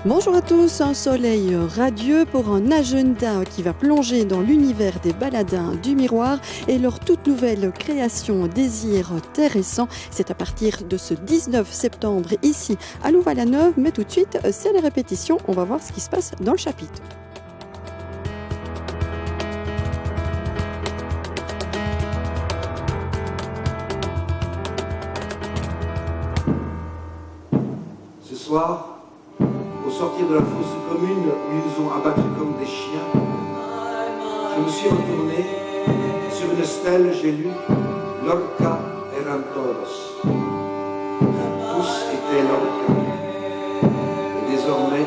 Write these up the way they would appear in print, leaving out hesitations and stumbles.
Bonjour à tous, un soleil radieux pour un agenda qui va plonger dans l'univers des baladins du miroir et leur toute nouvelle création Désir Terrescent. C'est à partir de ce 19 septembre ici à Louvain-la-Neuve, mais tout de suite c'est les répétitions, on va voir ce qui se passe dans le chapitre. Ce soir, au sortir de la fosse commune où ils nous ont abattus comme des chiens, je me suis retourné. Sur une stèle, j'ai lu Lorca eran todos. Tous étaient Lorca. Et désormais,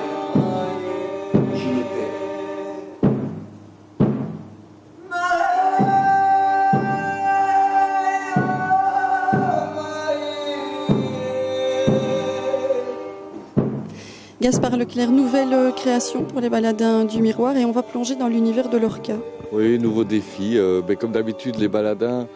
j'y étais. Gaspard Leclerc, nouvelle création pour les baladins du miroir et on va plonger dans l'univers de Lorca. Oui, nouveau défi. Comme d'habitude, les baladins,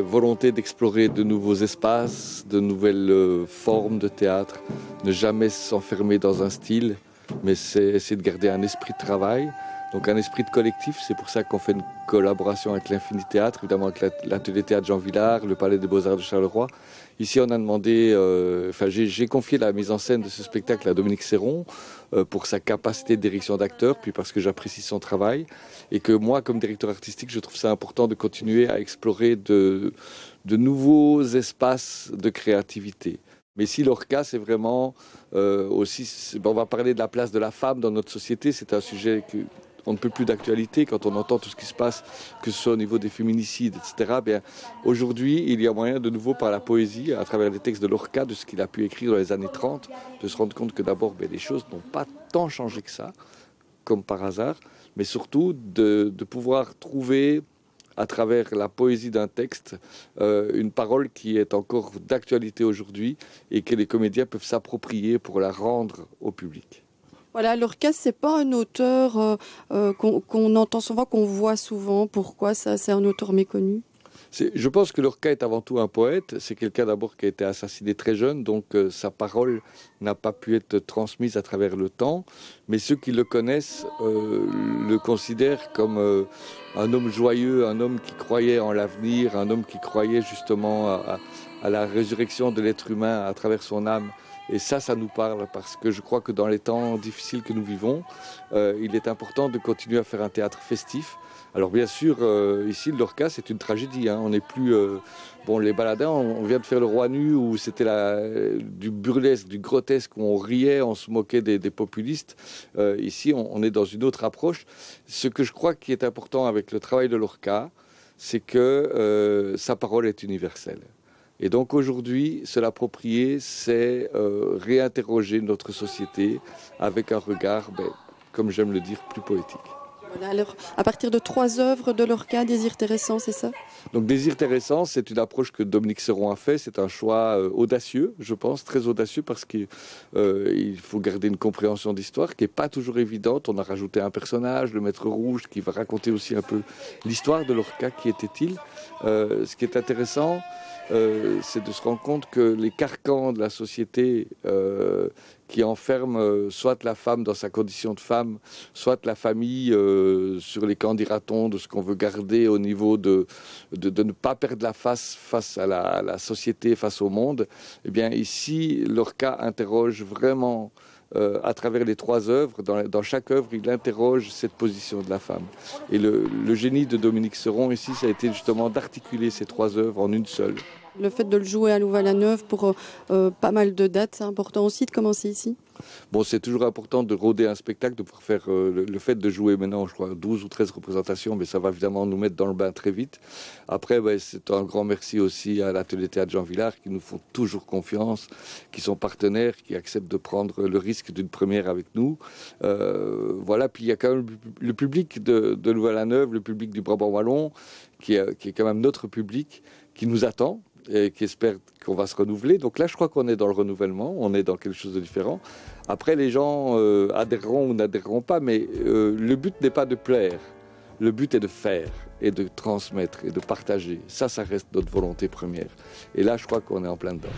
volonté d'explorer de nouveaux espaces, de nouvelles formes de théâtre, ne jamais s'enfermer dans un style, mais c'est essayer de garder un esprit de travail, donc un esprit de collectif. C'est pour ça qu'on fait une collaboration avec l'Infini Théâtre, évidemment avec l'atelier théâtre Jean Villard, le Palais des Beaux-Arts de Charleroi. Ici, on a demandé, j'ai confié la mise en scène de ce spectacle à Dominique Serron pour sa capacité de direction d'acteur, puis parce que j'apprécie son travail et que moi, comme directeur artistique, je trouve ça important de continuer à explorer de nouveaux espaces de créativité. Mais ici, Lorca, c'est vraiment aussi... on va parler de la place de la femme dans notre société. C'est un sujet on ne peut plus d'actualité quand on entend tout ce qui se passe, que ce soit au niveau des féminicides, etc. Aujourd'hui, il y a moyen de nouveau par la poésie, à travers les textes de Lorca, de ce qu'il a pu écrire dans les années 30, de se rendre compte que d'abord, les choses n'ont pas tant changé que ça, comme par hasard, mais surtout de pouvoir trouver, à travers la poésie d'un texte, une parole qui est encore d'actualité aujourd'hui et que les comédiens peuvent s'approprier pour la rendre au public. Voilà, Lorca, c'est pas un auteur qu'on entend souvent, qu'on voit souvent. Pourquoi ça? C'est un auteur méconnu. Je pense que Lorca est avant tout un poète. C'est quelqu'un d'abord qui a été assassiné très jeune, donc sa parole n'a pas pu être transmise à travers le temps. Mais ceux qui le connaissent le considèrent comme un homme joyeux, un homme qui croyait en l'avenir, un homme qui croyait justement à la résurrection de l'être humain à travers son âme. Et ça nous parle parce que je crois que dans les temps difficiles que nous vivons, il est important de continuer à faire un théâtre festif. Alors bien sûr, ici, Lorca, c'est une tragédie. On n'est plus... les baladins, on vient de faire Le Roi Nu, où c'était du burlesque, du grotesque, où on riait, on se moquait des populistes. Ici, on est dans une autre approche. Ce que je crois qui est important avec le travail de Lorca, c'est que sa parole est universelle. Et donc aujourd'hui, se l'approprier, c'est réinterroger notre société avec un regard, comme j'aime le dire, plus poétique. Voilà, alors, à partir de 3 œuvres de Lorca, Désir Terrescent, c'est ça? Donc Désir Terrescent, c'est une approche que Dominique Serron a fait. C'est un choix audacieux, je pense, très audacieux, parce qu'il faut garder une compréhension d'histoire qui n'est pas toujours évidente. On a rajouté un personnage, le Maître Rouge, qui va raconter aussi un peu l'histoire de Lorca. Qui était-il? Ce qui est intéressant, c'est de se rendre compte que les carcans de la société qui enferment soit la femme dans sa condition de femme, soit la famille sur les camps, dira-t-on, de ce qu'on veut garder au niveau de ne pas perdre la face à la société, face au monde. Eh bien ici, Lorca interroge vraiment à travers les 3 œuvres. Dans chaque œuvre, il interroge cette position de la femme. Et le génie de Dominique Serron ici, ça a été justement d'articuler ces 3 œuvres en une seule. Le fait de le jouer à Louvain-la-Neuve pour pas mal de dates, c'est important aussi de commencer ici? C'est toujours important de rôder un spectacle, de pouvoir faire le fait de jouer maintenant, je crois, 12 ou 13 représentations, mais ça va évidemment nous mettre dans le bain très vite. Après, c'est un grand merci aussi à l'atelier théâtre Jean Villard qui nous font toujours confiance, qui sont partenaires, qui acceptent de prendre le risque d'une première avec nous. Voilà, puis il y a quand même le public de Louvain-la-Neuve, le public du Brabant Wallon, qui est quand même notre public, qui nous attend. Et qui espère qu'on va se renouveler. Donc là, je crois qu'on est dans le renouvellement, on est dans quelque chose de différent. Après, les gens adhéreront ou n'adhéreront pas, mais le but n'est pas de plaire. Le but est de faire et de transmettre et de partager. Ça reste notre volonté première. Et là, je crois qu'on est en plein dedans.